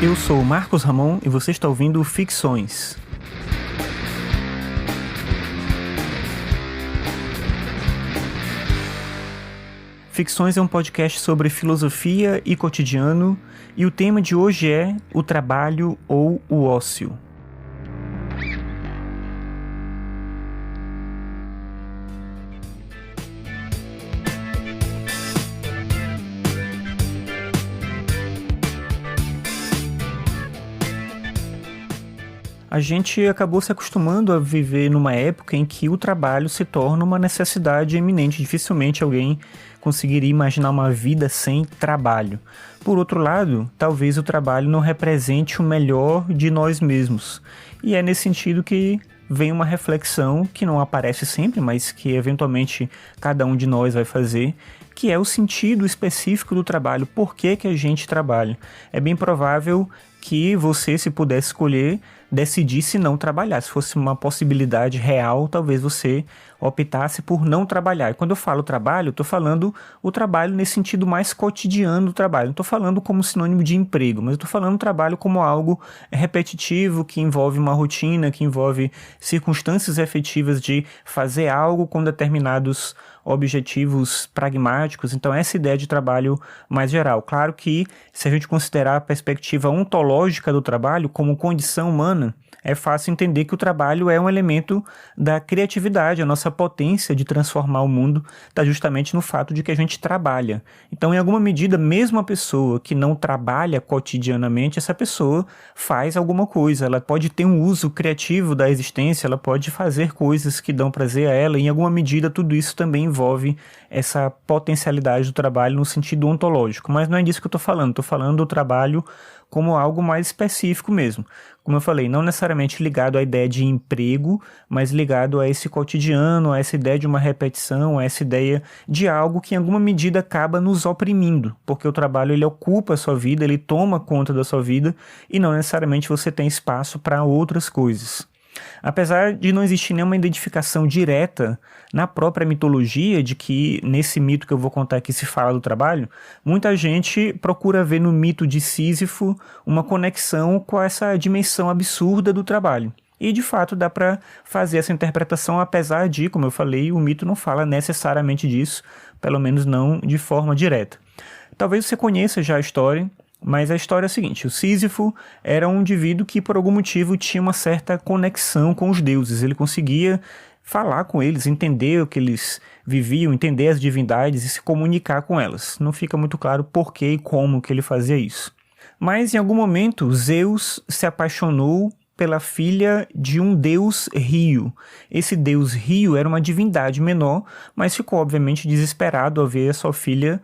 Eu sou o Marcos Ramon e você está ouvindo Ficções. Ficções é um podcast sobre filosofia e cotidiano, e o tema de hoje é o trabalho ou o ócio. A gente acabou se acostumando a viver numa época em que o trabalho se torna uma necessidade eminente. Dificilmente alguém conseguiria imaginar uma vida sem trabalho. Por outro lado, talvez o trabalho não represente o melhor de nós mesmos. E é nesse sentido que vem uma reflexão que não aparece sempre, mas que eventualmente cada um de nós vai fazer, que é o sentido específico do trabalho. Por que que a gente trabalha? É bem provável que você, se pudesse escolher, decidisse não trabalhar. Se fosse uma possibilidade real, talvez você optasse por não trabalhar. E quando eu falo trabalho, eu estou falando o trabalho nesse sentido mais cotidiano do trabalho. Não estou falando como sinônimo de emprego, mas eu estou falando trabalho como algo repetitivo, que envolve uma rotina, que envolve circunstâncias efetivas de fazer algo com determinados objetivos pragmáticos. Então essa ideia de trabalho mais geral. Claro que se a gente considerar a perspectiva ontológica do trabalho como condição humana, é fácil entender que o trabalho é um elemento da criatividade. A nossa potência de transformar o mundo está justamente no fato de que a gente trabalha. Então, em alguma medida, mesmo a pessoa que não trabalha cotidianamente, essa pessoa faz alguma coisa. Ela pode ter um uso criativo da existência, ela pode fazer coisas que dão prazer a ela. E, em alguma medida, tudo isso também envolve essa potencialidade do trabalho no sentido ontológico. Mas não é disso que eu estou falando. Estou falando do trabalho como algo mais específico mesmo. Como eu falei, não necessariamente ligado à ideia de emprego, mas ligado a esse cotidiano, a essa ideia de uma repetição, a essa ideia de algo que em alguma medida acaba nos oprimindo, porque o trabalho ele ocupa a sua vida, ele toma conta da sua vida e não necessariamente você tem espaço para outras coisas. Apesar de não existir nenhuma identificação direta na própria mitologia de que nesse mito que eu vou contar aqui se fala do trabalho, muita gente procura ver no mito de Sísifo uma conexão com essa dimensão absurda do trabalho. E de fato dá para fazer essa interpretação, apesar de, como eu falei, o mito não fala necessariamente disso, pelo menos não de forma direta. Talvez você conheça já a história, mas a história é a seguinte: o Sísifo era um indivíduo que por algum motivo tinha uma certa conexão com os deuses. Ele conseguia falar com eles, entender o que eles viviam, entender as divindades e se comunicar com elas. Não fica muito claro por que e como que ele fazia isso. Mas em algum momento Zeus se apaixonou pela filha de um deus rio. Esse deus rio era uma divindade menor, mas ficou obviamente desesperado ao ver a sua filha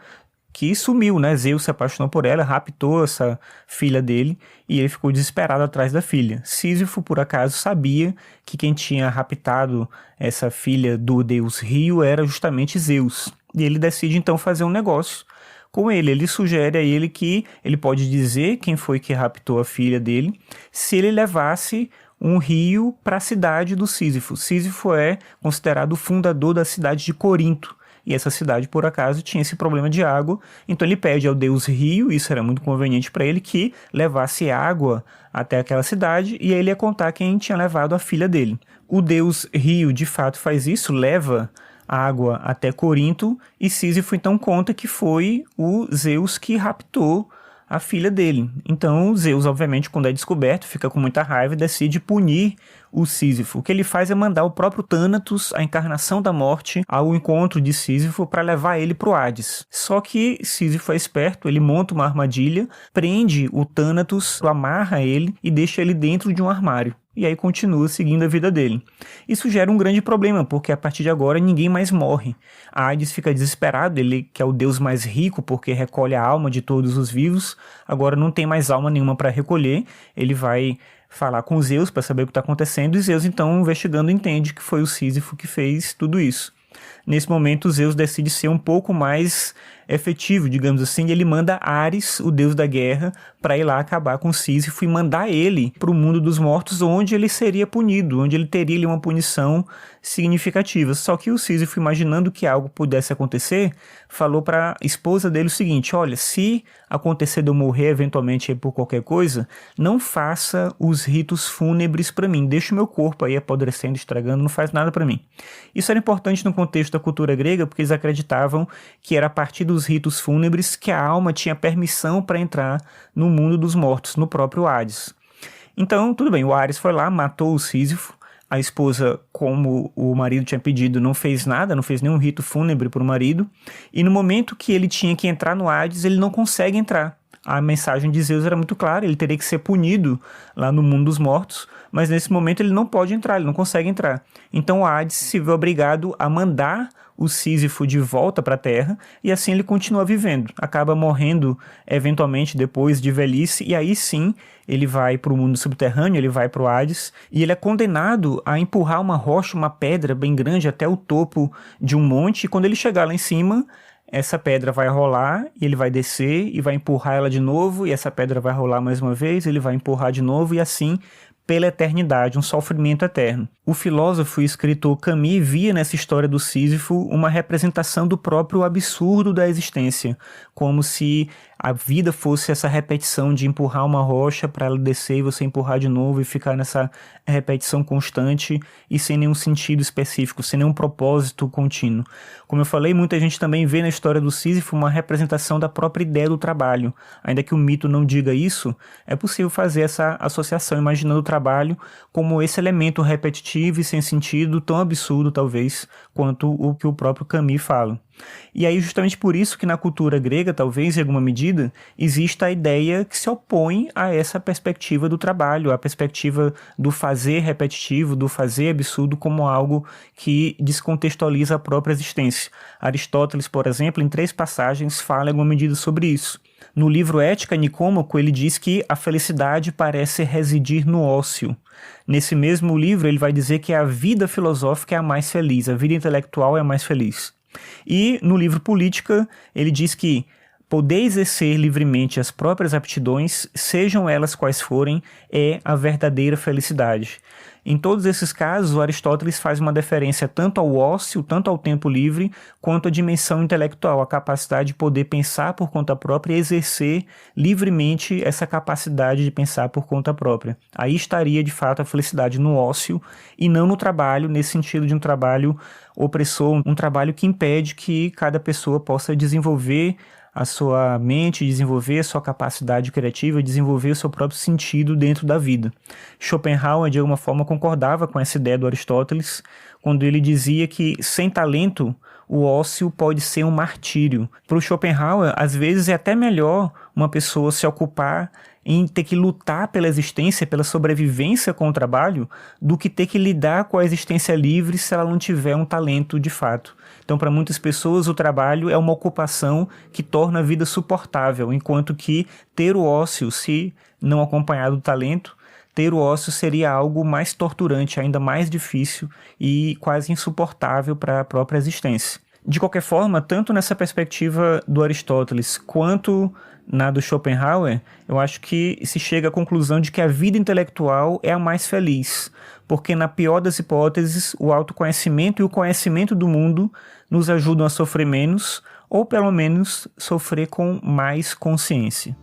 que sumiu, né? Zeus se apaixonou por ela, raptou essa filha dele e ele ficou desesperado atrás da filha. Sísifo, por acaso, sabia que quem tinha raptado essa filha do deus Rio era justamente Zeus. E ele decide então fazer um negócio com ele. Ele sugere a ele que ele pode dizer quem foi que raptou a filha dele se ele levasse um rio para a cidade do Sísifo. Sísifo é considerado o fundador da cidade de Corinto. E essa cidade, por acaso, tinha esse problema de água, então ele pede ao deus Rio, isso era muito conveniente para ele, que levasse água até aquela cidade e ele ia contar quem tinha levado a filha dele. O deus Rio, de fato, faz isso, leva água até Corinto e Sísifo então conta que foi o Zeus que raptou a filha dele. Então Zeus, obviamente, quando é descoberto, fica com muita raiva e decide punir o Sísifo. O que ele faz é mandar o próprio Thanatos, a encarnação da morte, ao encontro de Sísifo para levar ele para o Hades. Só que Sísifo é esperto, ele monta uma armadilha, prende o Thanatos, amarra ele e deixa ele dentro de um armário. E aí continua seguindo a vida dele. Isso gera um grande problema, porque a partir de agora ninguém mais morre. Hades fica desesperado, ele que é o deus mais rico porque recolhe a alma de todos os vivos, agora não tem mais alma nenhuma para recolher, ele vai falar com Zeus para saber o que está acontecendo, e Zeus então, investigando, entende que foi o Sísifo que fez tudo isso. nesse momento Zeus decide ser um pouco mais efetivo, digamos assim, e ele manda Ares, o deus da guerra, para ir lá acabar com Sísifo e mandar ele para o mundo dos mortos, onde ele seria punido, onde ele teria ali uma punição significativa. Só que o Sísifo, imaginando que algo pudesse acontecer, falou para a esposa dele o seguinte: olha, se acontecer de eu morrer eventualmente por qualquer coisa, não faça os ritos fúnebres para mim, deixa o meu corpo aí apodrecendo, estragando, não faz nada para mim. Isso era importante no contexto da cultura grega, porque eles acreditavam que era a partir dos ritos fúnebres que a alma tinha permissão para entrar no mundo dos mortos, no próprio Hades. Então, tudo bem, o Ares foi lá, matou o Sísifo. A esposa, como o marido tinha pedido, não fez nada, não fez nenhum rito fúnebre para o marido. E no momento que ele tinha que entrar no Hades, ele não consegue entrar. A mensagem de Zeus era muito clara, ele teria que ser punido lá no mundo dos mortos, mas nesse momento ele não pode entrar, ele não consegue entrar. Então o Hades se vê obrigado a mandar o Sísifo de volta para a Terra, e assim ele continua vivendo. Acaba morrendo eventualmente depois de velhice, e aí sim ele vai para o mundo subterrâneo, ele vai para o Hades, e ele é condenado a empurrar uma rocha, uma pedra bem grande até o topo de um monte, e quando ele chegar lá em cima, essa pedra vai rolar, e ele vai descer e vai empurrar ela de novo, e essa pedra vai rolar mais uma vez, ele vai empurrar de novo, e assim pela eternidade, um sofrimento eterno. O filósofo e escritor Camus via nessa história do Sísifo uma representação do próprio absurdo da existência, como se a vida fosse essa repetição de empurrar uma rocha para ela descer e você empurrar de novo e ficar nessa repetição constante e sem nenhum sentido específico, sem nenhum propósito contínuo. Como eu falei, muita gente também vê na história do Sísifo uma representação da própria ideia do trabalho. Ainda que o mito não diga isso, é possível fazer essa associação, imaginando o trabalho como esse elemento repetitivo e sem sentido, tão absurdo talvez, quanto o que o próprio Camus fala. E aí justamente por isso que na cultura grega, talvez em alguma medida, exista a ideia que se opõe a essa perspectiva do trabalho, a perspectiva do fazer repetitivo, do fazer absurdo como algo que descontextualiza a própria existência. Aristóteles, por exemplo, em 3 passagens fala em alguma medida sobre isso. No livro Ética Nicômaco, ele diz que a felicidade parece residir no ócio. Nesse mesmo livro, ele vai dizer que a vida filosófica é a mais feliz, a vida intelectual é a mais feliz. E no livro Política, ele diz que poder exercer livremente as próprias aptidões, sejam elas quais forem, é a verdadeira felicidade. Em todos esses casos, o Aristóteles faz uma deferência tanto ao ócio, tanto ao tempo livre, quanto à dimensão intelectual, a capacidade de poder pensar por conta própria e exercer livremente essa capacidade de pensar por conta própria. Aí estaria, de fato, a felicidade no ócio e não no trabalho, nesse sentido de um trabalho opressor, um trabalho que impede que cada pessoa possa desenvolver a sua mente, desenvolver a sua capacidade criativa, desenvolver o seu próprio sentido dentro da vida. Schopenhauer, de alguma forma, concordava com essa ideia do Aristóteles, quando ele dizia que, sem talento, o ócio pode ser um martírio. Para o Schopenhauer, às vezes é até melhor uma pessoa se ocupar em ter que lutar pela existência, pela sobrevivência com o trabalho, do que ter que lidar com a existência livre se ela não tiver um talento de fato. Então, para muitas pessoas, o trabalho é uma ocupação que torna a vida suportável, enquanto que ter o ócio, se não acompanhado do talento, ter o ócio seria algo mais torturante, ainda mais difícil e quase insuportável para a própria existência. De qualquer forma, tanto nessa perspectiva do Aristóteles quanto na do Schopenhauer, eu acho que se chega à conclusão de que a vida intelectual é a mais feliz, porque na pior das hipóteses, o autoconhecimento e o conhecimento do mundo nos ajudam a sofrer menos, ou pelo menos sofrer com mais consciência.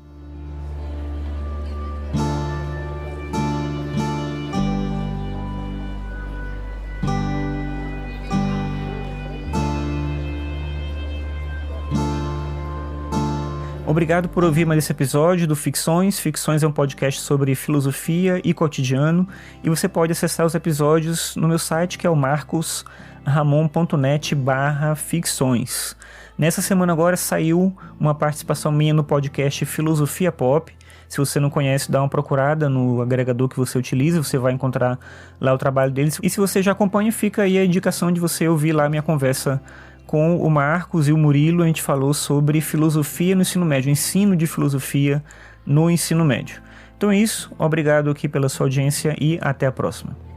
Obrigado por ouvir mais esse episódio do Ficções. Ficções é um podcast sobre filosofia e cotidiano, e você pode acessar os episódios no meu site, que é o marcosramon.net/ficções. Nessa semana agora saiu uma participação minha no podcast Filosofia Pop. Se você não conhece, dá uma procurada no agregador que você utiliza, você vai encontrar lá o trabalho deles. E se você já acompanha, fica aí a indicação de você ouvir lá a minha conversa com o Marcos e o Murilo. A gente falou sobre filosofia no ensino médio, ensino de filosofia no ensino médio. Então é isso, obrigado aqui pela sua audiência e até a próxima.